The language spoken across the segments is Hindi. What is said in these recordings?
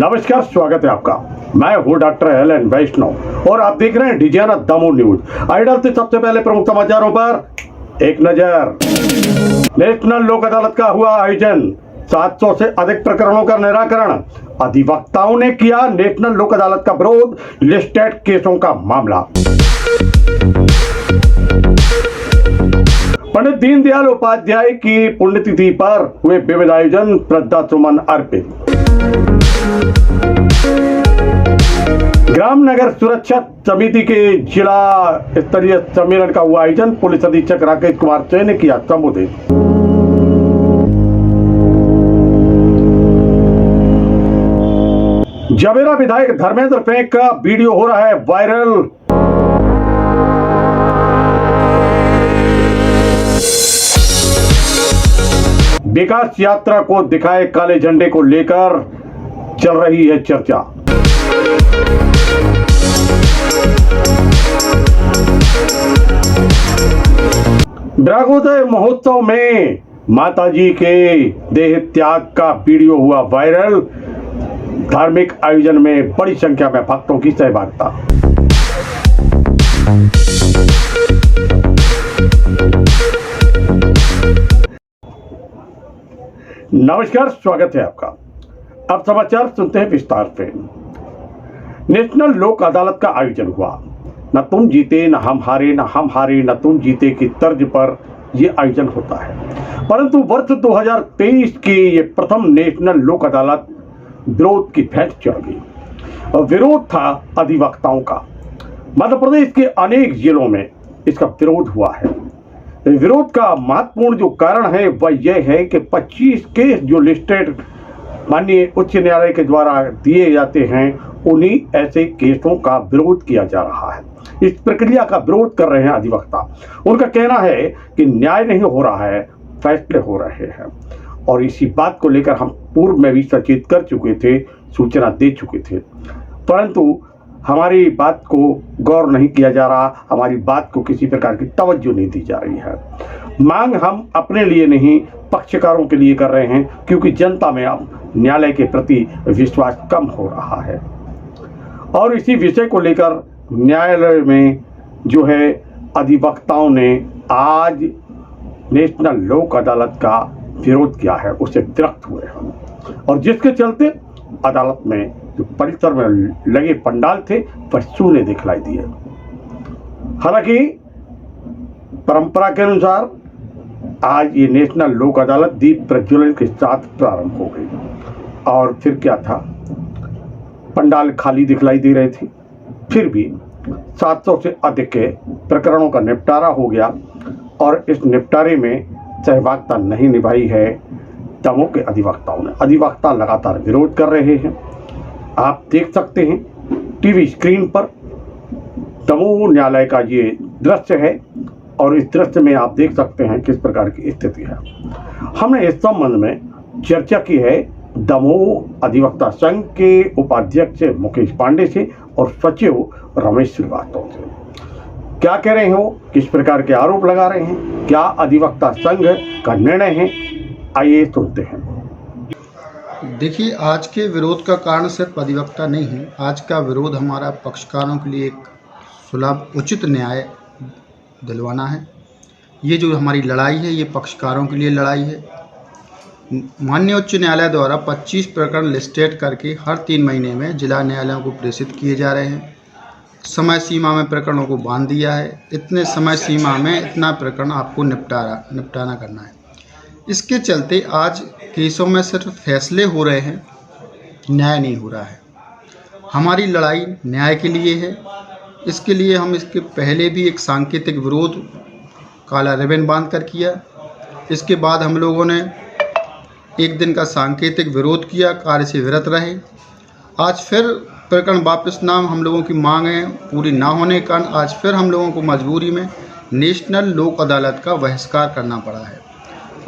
नमस्कार, स्वागत है आपका। मैं हूँ डॉक्टर एल वैष्णव और आप देख रहे हैं डिजाना दमोह न्यूज। आइडल से सबसे पहले प्रमुख समाचारों पर एक नजर। नेशनल लोक अदालत का हुआ आयोजन, 700 से अधिक प्रकरणों का निराकरण। अधिवक्ताओं ने किया नेशनल लोक अदालत का विरोध, लिस्टेड केसों का मामला। पंडित दीनदयाल उपाध्याय की पुण्यतिथि पर हुए विविध आयोजन, श्रद्धा सुमन अर्पित। ग्राम नगर सुरक्षा समिति के जिला स्तरीय सम्मेलन का हुआ आयोजन, पुलिस अधीक्षक राकेश कुमार सिंह ने किया संबोधित। जबेरा विधायक धर्मेंद्र फेंक का वीडियो हो रहा है वायरल। विकास यात्रा को दिखाए काले झंडे को लेकर चल रही है चर्चा। ब्रह्मोदय महोत्सव में माताजी के देह त्याग का वीडियो हुआ वायरल। धार्मिक आयोजन में बड़ी संख्या में भक्तों की सहभागिता। नमस्कार, स्वागत है आपका। अब समाचार सुनते हैं विस्तार से। नेशनल लोक अदालत का आयोजन हुआ। न तुम जीते न हम हारे, न हम हारे न तुम जीते की तर्ज पर यह आयोजन होता है। परंतु वर्ष 2023 की ये प्रथम नेशनल लोक अदालत विरोध की भेंट चढ़ गई। विरोध था अधिवक्ताओं का। मध्य प्रदेश के अनेक जिलों में इसका विरोध हुआ है। विरोध का महत्वपूर्ण जो कारण है वह यह है कि 25 केस जो लिस्टेड माननीय उच्च न्यायालय के द्वारा दिए जाते हैं, उन्हीं ऐसे केसों का विरोध किया जा रहा है। इस प्रक्रिया का विरोध कर रहे हैं अधिवक्ता। उनका कहना है कि न्याय नहीं हो रहा है, फैसले हो रहे हैं। और इसी बात को लेकर हम पूर्व में भी सचेत कर चुके थे, सूचना दे चुके थे, परंतु हमारी बात को गौर नहीं किया जा रहा, हमारी बात को किसी प्रकार की तवज्जो नहीं दी जा रही है। मांग हम अपने लिए नहीं, पक्षकारों के लिए कर रहे हैं, क्योंकि जनता में अब न्यायालय के प्रति विश्वास कम हो रहा है। और इसी विषय को लेकर न्यायालय में जो है अधिवक्ताओं ने आज नेशनल लोक अदालत का विरोध किया है, उससे विरक्त हुए हैं। और जिसके चलते अदालत में जो परिसर में लगे पंडाल थे वह शून्य दिखलाई दिए। हालांकि परंपरा के अनुसार आज ये नेशनल लोक अदालत दीप प्रज्वलन के साथ प्रारंभ हो गई। और फिर क्या था, पंडाल खाली दिखलाई दे रहे थे, फिर भी 700 से अधिक के प्रकरणों का निपटारा हो गया। और इस निपटारे में सहभागिता नहीं निभाई है दमोह के अधिवक्ताओं ने। अधिवक्ता लगातार विरोध कर रहे हैं। आप देख सकते हैं टीवी स्क्रीन पर दमोह न्यायालय का ये दृश्य है और इस दृश्य में आप देख सकते हैं किस प्रकार की स्थिति है। हमने इस संबंध में चर्चा की है दमोह अधिवक्ता संघ के उपाध्यक्ष मुकेश पांडे से और सचिव रमेश श्रीवास्तव से। क्या कह रहे हो, किस प्रकार के आरोप लगा रहे हैं, क्या अधिवक्ता संघ का निर्णय है, आइए सुनते हैं। देखिए, आज के विरोध का कारण सिर्फ अधिवक्ता नहीं है। आज का विरोध हमारा पक्षकारों के लिए एक सुलभ उचित न्याय दिलवाना है। ये जो हमारी लड़ाई है, ये पक्षकारों के लिए लड़ाई है। माननीय उच्च न्यायालय द्वारा 25 प्रकरण लिस्टेड करके हर 3 महीने में जिला न्यायालयों को प्रेषित किए जा रहे हैं। समय सीमा में प्रकरणों को बांध दिया है। इतने समय सीमा में इतना प्रकरण आपको निपटाना करना है। इसके चलते आज केसों में सिर्फ फैसले हो रहे हैं, न्याय नहीं हो रहा है। हमारी लड़ाई न्याय के लिए है। इसके लिए हम इसके पहले भी एक सांकेतिक विरोध काला रिबन बांध कर किया। इसके बाद हम लोगों ने एक दिन का सांकेतिक विरोध किया, कार्य से विरत रहे। आज फिर प्रकरण वापस ना हम लोगों की मांगें पूरी ना होने के कारण आज फिर हम लोगों को मजबूरी में नेशनल लोक अदालत का बहिष्कार करना पड़ा है।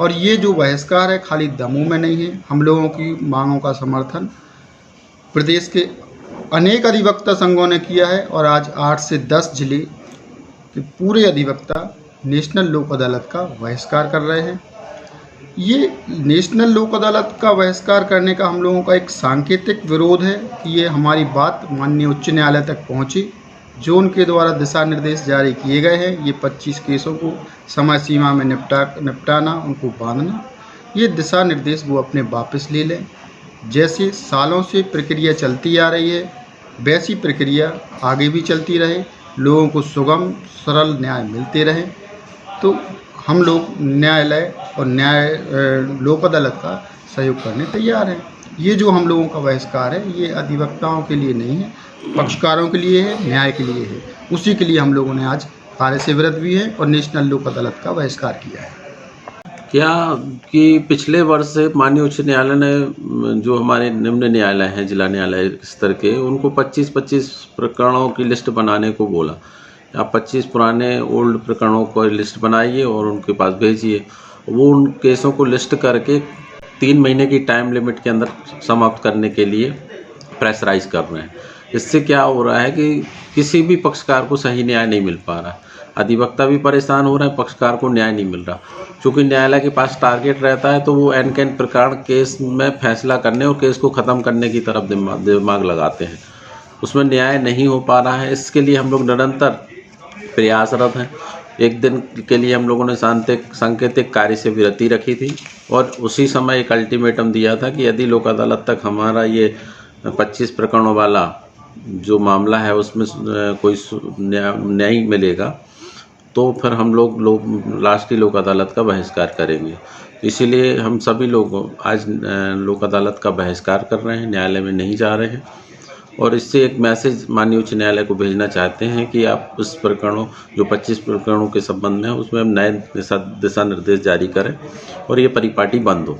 और ये जो बहिष्कार है खाली दमोह में नहीं है। हम लोगों की मांगों का समर्थन प्रदेश के अनेक अधिवक्ता संघों ने किया है और आज 8 से 10 जिले के पूरे अधिवक्ता नेशनल लोक अदालत का बहिष्कार कर रहे हैं। ये नेशनल लोक अदालत का बहिष्कार करने का हम लोगों का एक सांकेतिक विरोध है कि ये हमारी बात माननीय उच्च न्यायालय तक पहुंची। जो उनके द्वारा दिशा निर्देश जारी किए गए हैं, ये 25 केसों को समय सीमा में निपटाना, उनको बांधना, ये दिशा निर्देश वो अपने वापस ले लें। जैसे सालों से प्रक्रिया चलती आ रही है, वैसी प्रक्रिया आगे भी चलती रहे, लोगों को सुगम सरल न्याय मिलते रहे। तो हम लोग न्यायालय और लोक अदालत का सहयोग करने तैयार हैं। ये जो हम लोगों का बहिष्कार है, ये अधिवक्ताओं के लिए नहीं है, पक्षकारों के लिए है, न्याय के लिए है। उसी के लिए हम लोगों ने आज कार्य से विरत भी है और नेशनल लोक अदालत का बहिष्कार किया है। क्या कि पिछले वर्ष से माननीय उच्च न्यायालय ने जो हमारे निम्न न्यायालय हैं, जिला न्यायालय स्तर के, उनको 25-25 प्रकरणों की लिस्ट बनाने को बोला। आप 25 पुराने ओल्ड प्रकरणों को लिस्ट बनाइए और उनके पास भेजिए। वो उन केसों को लिस्ट करके 3 महीने की टाइम लिमिट के अंदर समाप्त करने के लिए प्रेशराइज कर रहे हैं। इससे क्या हो रहा है कि किसी भी पक्षकार को सही न्याय नहीं मिल पा रहा, अधिवक्ता भी परेशान हो रहे हैं, पक्षकार को न्याय नहीं मिल रहा। क्योंकि न्यायालय के पास टारगेट रहता है तो वो एन कैन प्रकरण केस में फैसला करने और केस को ख़त्म करने की तरफ दिमाग लगाते हैं, उसमें न्याय नहीं हो पा रहा है। इसके लिए हम लोग निरंतर प्रयासरत हैं। एक दिन के लिए हम लोगों ने सांकेतिक कार्य से विरति रखी थी और उसी समय एक अल्टीमेटम दिया था कि यदि लोक अदालत तक हमारा ये 25 प्रकरणों वाला जो मामला है उसमें कोई न्याय मिलेगा तो फिर हम लोग राष्ट्रीय लोक अदालत का बहिष्कार करेंगे। इसीलिए हम सभी लोग आज लोक अदालत का बहिष्कार कर रहे हैं, न्यायालय में नहीं जा रहे हैं। और इससे एक मैसेज माननीय उच्च न्यायालय को भेजना चाहते हैं कि आप उस प्रकरणों जो 25 प्रकरणों के संबंध में है उसमें हम नए दिशा निर्देश जारी करें और ये परिपाटी बंद हो।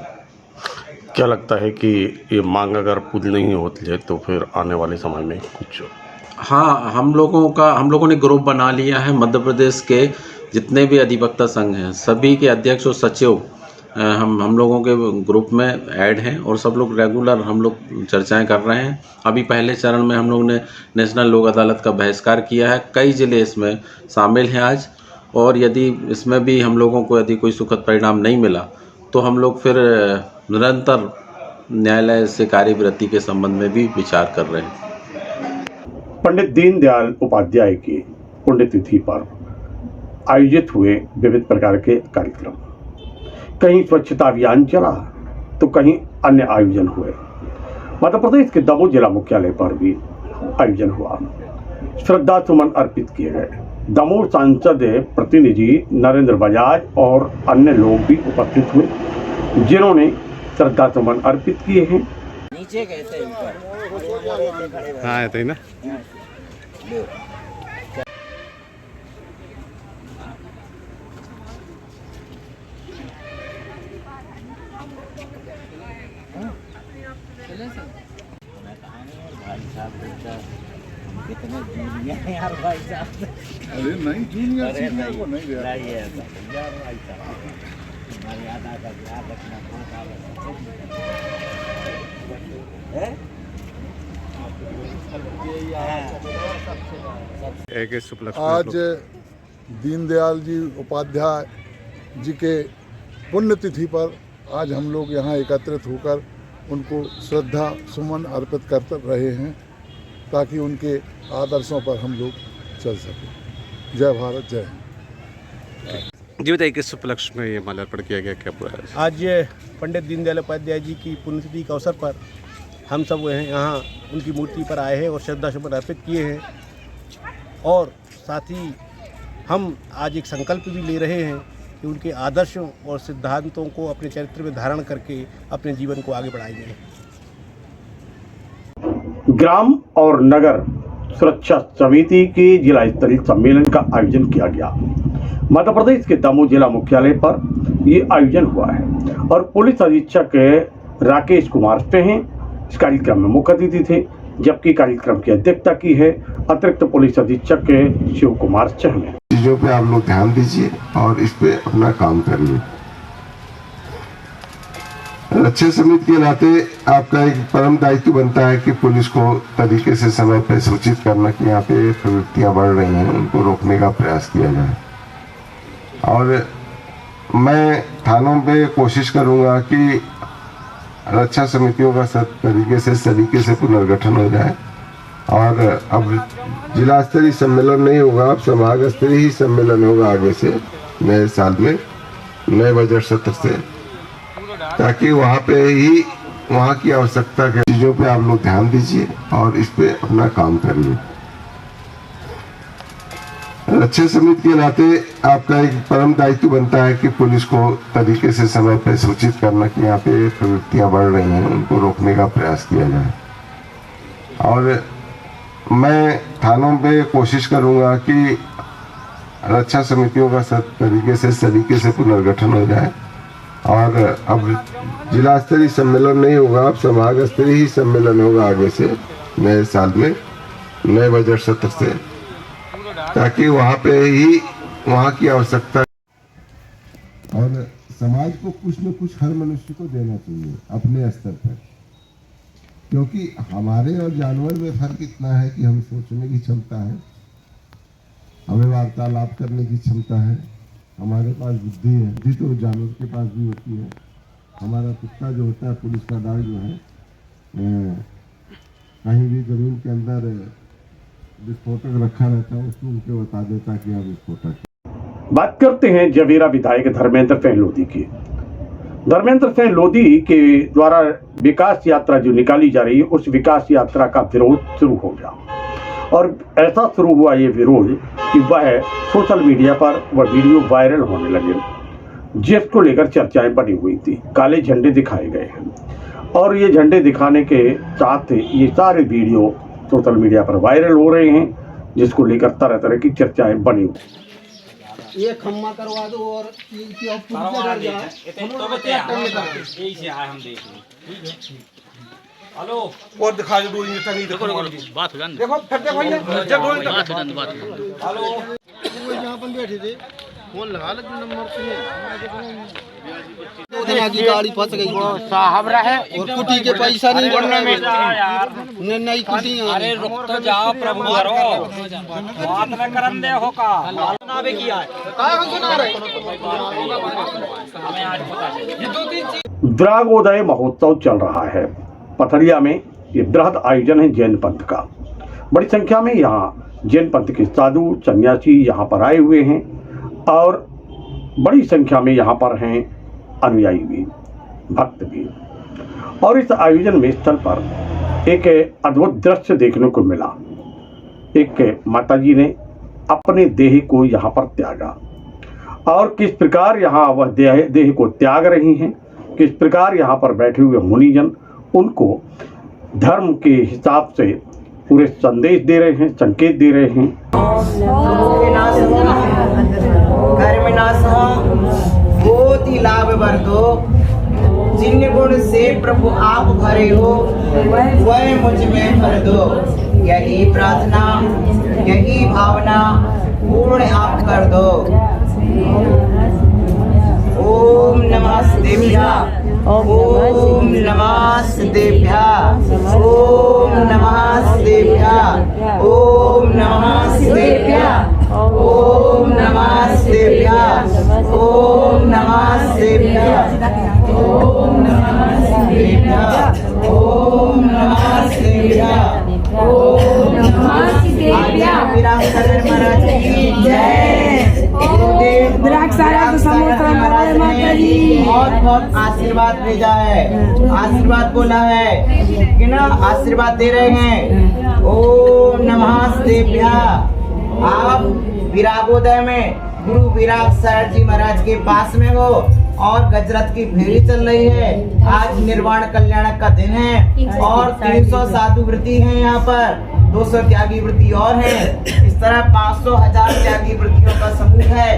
क्या लगता है कि ये मांग अगर पूरी नहीं होती है तो फिर आने वाले समय में कुछ? हाँ, हम लोगों ने ग्रुप बना लिया है। मध्य प्रदेश के जितने भी अधिवक्ता संघ हैं सभी के अध्यक्ष और सचिव हम लोगों के ग्रुप में ऐड हैं और सब लोग रेगुलर हम लोग चर्चाएं कर रहे हैं। अभी पहले चरण में हम लोग ने नेशनल लोक अदालत का बहिष्कार किया है, कई ज़िले इसमें शामिल हैं आज। और यदि इसमें भी हम लोगों को यदि कोई सुखद परिणाम नहीं मिला तो हम लोग फिर निरंतर न्यायालय से कार्यवृत्ति के संबंध में भी विचार कर रहे हैं। पंडित दीनदयाल उपाध्याय की पुण्यतिथि पर आयोजित हुए विविध प्रकार के कार्यक्रम, कहीं स्वच्छता अभियान चला तो कहीं अन्य आयोजन हुए। मध्य प्रदेश के दमोह जिला मुख्यालय पर भी आयोजन हुआ, श्रद्धा सुमन अर्पित किए गए। दमोह सांसद प्रतिनिधि नरेंद्र बजाज और अन्य लोग भी उपस्थित हुए जिन्होंने श्रद्धा सुमन अर्पित किए हैं। नीचे गए थे हाँ तो ना कितने जूनियर हैं यार भाई साहब। अरे नहीं जूनियर सीनियर को नहीं दिया। नहीं है यार भाई साहब, मर्यादा का ध्यान रखना बहुत आवश्यक है। आज दीनदयाल जी उपाध्याय जी के पुण्यतिथि पर आज हम लोग यहाँ एकत्रित होकर उनको श्रद्धा सुमन अर्पित कर रहे हैं ताकि उनके आदर्शों पर हम लोग चल सकें। जय भारत, जय हिंद। जी बताइए, किस उपलक्ष्य में ये माल्यार्पण किया गया, क्या पूरा है? आज पंडित दीनदयाल उपाध्याय जी की पुण्यतिथि के अवसर पर हम सब यहाँ उनकी मूर्ति पर आए हैं और श्रद्धा सुमन अर्पित किए हैं। और साथ ही हम आज एक संकल्प भी ले रहे हैं कि उनके आदर्शों और सिद्धांतों को अपने चरित्र में धारण करके अपने जीवन को आगे बढ़ाएंगे। ग्राम और नगर सुरक्षा समिति के जिला स्तरीय सम्मेलन का आयोजन किया गया। मध्य प्रदेश के दमोह जिला मुख्यालय पर ये आयोजन हुआ है और पुलिस अधीक्षक राकेश कुमार सिंह इस कार्यक्रम में मुख्य अतिथि थे, जबकि कार्यक्रम की अध्यक्षता की है अतिरिक्त पुलिस अधीक्षक शिव कुमार सिंह ने। चीजों पे आप लोग ध्यान दीजिए और इस पे अपना काम करिए। रक्षा समिति के नाते आपका एक परम दायित्व बनता है कि पुलिस को तरीके से समय पर सूचित करना कि यहाँ पे प्रवृत्तियां बढ़ रही हैं, उनको रोकने का प्रयास किया जाए। और मैं थानों पे कोशिश करूंगा कि रक्षा समितियों का सलीके से पुनर्गठन हो जाए। और अब जिला स्तरीय सम्मेलन नहीं होगा, अब समाज स्तरीय ही सम्मेलन होगा आगे से नए साल में, नए बजट सत्र से, ताकि वहाँ पे ही वहाँ की आवश्यकता के चीज़ों पे आप लोग ध्यान दीजिए और इस पे अपना काम करिए। रक्षा समिति के नाते आपका एक परम दायित्व बनता है कि पुलिस को तरीके से समय पर सूचित करना कि यहाँ पे प्रवृत्तियाँ बढ़ रही हैं, उनको रोकने का प्रयास किया जाए। और मैं थानों पे कोशिश करूंगा कि रक्षा समितियों का सलीके से पुनर्गठन हो जाए। और अब जिला स्तरीय सम्मेलन नहीं होगा, अब समाज स्तरीय ही सम्मेलन होगा आगे से नए साल में, नए बजट सत्र से, ताकि वहाँ पे ही वहाँ की आवश्यकता और समाज को कुछ न कुछ हर मनुष्य को देना चाहिए अपने स्तर पर, क्योंकि हमारे और जानवर में फर्क इतना है कि हम सोचने की क्षमता है, हमें वार्तालाप करने की क्षमता है, हमारे पास बुद्धि है, बुद्धि तो जानवर के पास भी होती है। हमारा कुत्ता जो होता है, पुलिस का डॉग जो है, कहीं भी जमीन के अंदर विस्फोटक रखा रहता है, उसको उनके बता देता कि यहाँ विस्फोटक। बात करते हैं जवेरा विधायक धर्मेंद्र सिंह लोधी की। धर्मेंद्र सिंह लोधी के द्वारा विकास यात्रा जो निकाली जा रही है, उस विकास यात्रा का विरोध शुरू हो गया और ऐसा शुरू हुआ ये विरोध कि वह सोशल मीडिया पर वह वीडियो वायरल होने लगे, जिसको लेकर चर्चाएं बनी हुई थी। काले झंडे दिखाए गए हैं और ये झंडे दिखाने के साथ ये सारे वीडियो सोशल मीडिया पर वायरल हो रहे हैं, जिसको लेकर तरह तरह की चर्चाएं बनी हुई। ये खम्मा करवा दो और हेलो और दिखा दो देखो बात हो जाने देखो फिर देखो ये बात हो जाने हेलो वो यहाँ पर बैठे थे, फोन लगा लग नंबर से 2 दिन की गाड़ी फंस गई साहब रहे और कुटी के पैसा नहीं बनने में नई कुटी। अरे रुक तो जाओ प्रभु करो, बात में करम दे हो का ना भी किया है हम सुना रहे। हमें आज पता चला। विरागोदय महोत्सव चल रहा है पथरिया में। ये बृहद आयोजन है जैन पंथ का। बड़ी संख्या में यहाँ जैन पंथ के साधु सन्यासी यहाँ पर आए हुए हैं और बड़ी संख्या में यहाँ पर हैं अनुयायी भी, भक्त भी। और इस आयोजन में स्थल पर एक अद्भुत दृश्य देखने को मिला। एक माताजी ने अपने देह को यहाँ पर त्यागा और किस प्रकार यहाँ वह देह को त्याग रही हैं, किस प्रकार यहाँ पर बैठे हुए मुनिजन उनको धर्म के हिसाब से पूरे संदेश दे रहे हैं, संकेत दे रहे हैं। कर्म नाश बहुत ही लाभ वर्धो, जिन गुण से प्रभु आप भरे हो वह मुझ में भर दो। यही प्रार्थना यही भावना पूर्ण आप कर दो। ओम नमः देव्या, ओम नमः देव्या, ओम नमः देव्या, ओम नमः देव्या, ओम नमः देव्या, ओम नमः देव्या, ओम नमः देव्या, ओम नमः देव्या, ओम नमः देव्या। विरासत महाराज की जय। बहुत बहुत आशीर्वाद भेजा है, आशीर्वाद बोला है कि ना, आशीर्वाद दे रहे हैं। ओम नमः देव्या। आप विरागोदय में गुरु विराग सर जी महाराज के पास में हो और गजरथ की फेरी चल रही है। आज निर्वाण कल्याण का दिन है और 300 साधु वृत्ति है यहाँ पर, 200 त्यागी वृत्ति और है। इस तरह 500 1000 त्यागी वृत्तियों का समूह है।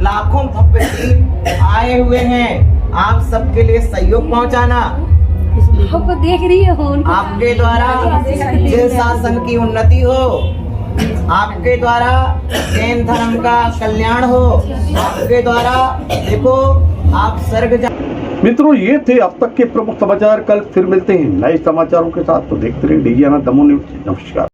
लाखों भक्त आए हुए हैं आप सबके लिए सहयोग पहुंचाना। आपको देख रही हो, आपके द्वारा जैन शासन की उन्नति हो, आपके द्वारा जैन धर्म का कल्याण हो, आपके द्वारा देखो आप स्वर्ग जा। मित्रों, ये थे अब तक के प्रमुख समाचार। कल फिर मिलते हैं नए समाचारों के साथ, तो देखते रहिए डीजी आनंद दमोह न्यूज़। नमस्कार।